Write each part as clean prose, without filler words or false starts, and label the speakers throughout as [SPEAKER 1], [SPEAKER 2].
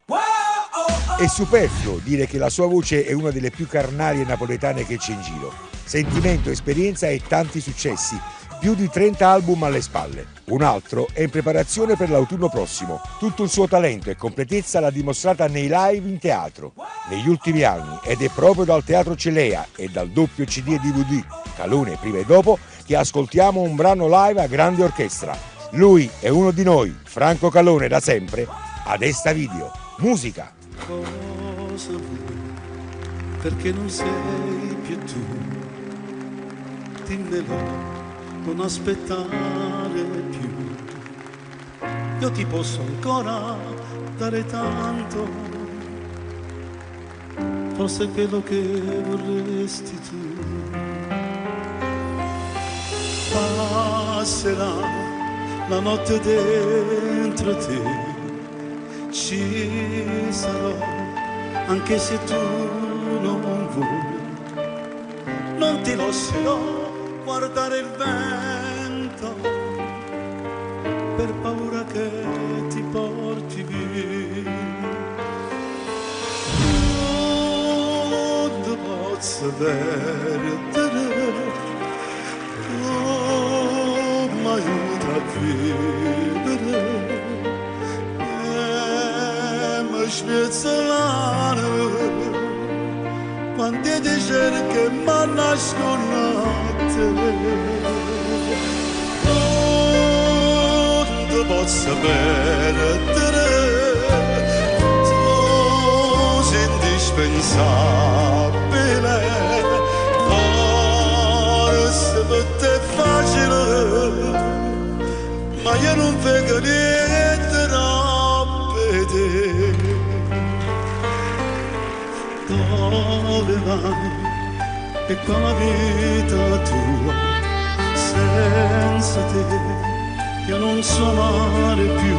[SPEAKER 1] È superfluo dire che la sua voce è una delle più carnarie napoletane che c'è in giro. Sentimento, esperienza e tanti successi. Più di 30 album alle spalle. Un altro è in preparazione per l'autunno prossimo. Tutto il suo talento e completezza l'ha dimostrata nei live in teatro negli ultimi anni, ed è proprio dal Teatro Celea e dal doppio CD e DVD Calone prima e dopo che ascoltiamo un brano live a grande orchestra. Lui è uno di noi, Franco Calone, da sempre, ad Esta Video. Musica.
[SPEAKER 2] Cosa vuoi? Perché non sei più tu? Dimmelo, non aspettare più. Io ti posso ancora dare tanto, forse quello che vorresti tu. Passerà la notte dentro te, ci sarò anche se tu non vuoi. Non ti lascerò guardare il vento per paura che ti porti via. Non posso perdere, tu mi aiuta a vivere. Svezzolano quando ti cerchi ma nasconotte. Non ti posso perdere, tu sei indispensabile. Forse per te è facile, ma io non vedo niente da vedere. Dove vai? E qua la vita tua, senza te io non so amare più.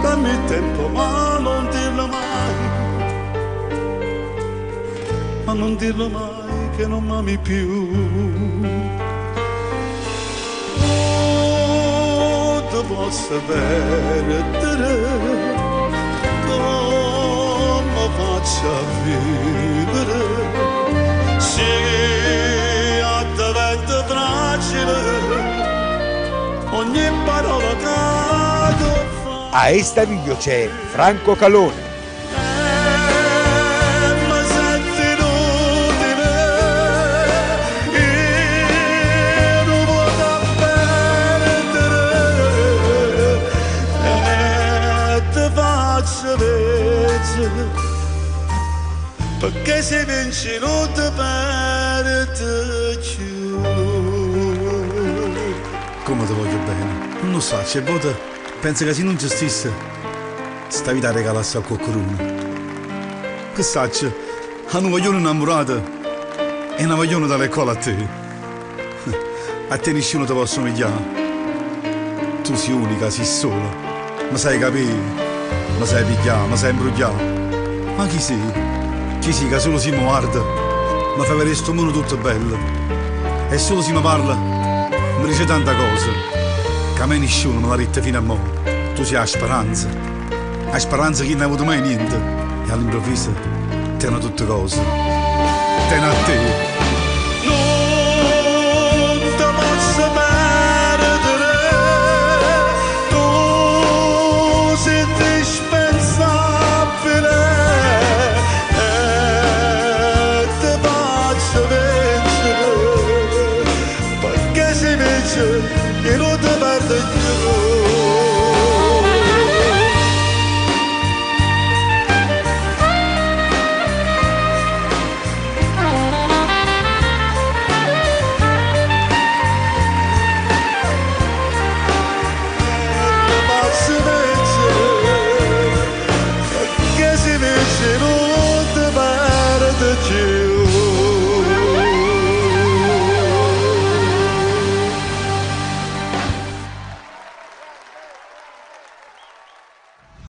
[SPEAKER 2] Dammi tempo ma non dirlo mai, ma non dirlo mai che non m'ami più. Oh, tu posso perdere, faccia vivere, se diventa fragile ogni parola che fa.
[SPEAKER 1] A Esta Video c'è Franco Calone.
[SPEAKER 2] Mi sento inutile, io non voglio perdere, e ti faccio vedere. Perché se vinci non ti perdi più. Come ti voglio bene, non lo so, c'è volta pensa che se non gestissi sta vita regalasse a qualcuno. Che sacci, hanno vogliono innamorata e una vogliono dalle cola a te. A te nessuno ti può somigliare. Tu sei unica, sei sola, ma sai capire, ma sai pigliare, ma sai imbrugliare. Ma chi sei? Chi sì, che solo si mi guarda, ma fa vedere sto mondo tutto bello. E solo si mi parla, mi dice tanta cosa, che a me nessuno me l'ha detta fino a mo'. Tu sei la speranza che non hai avuto mai niente, e all'improvviso ti hanno tutte cose. Te a te. Non ti posso perdere, tu sei indispensabile. E non ti perdo più. Ma se invece, perché se invece non ti perdo più.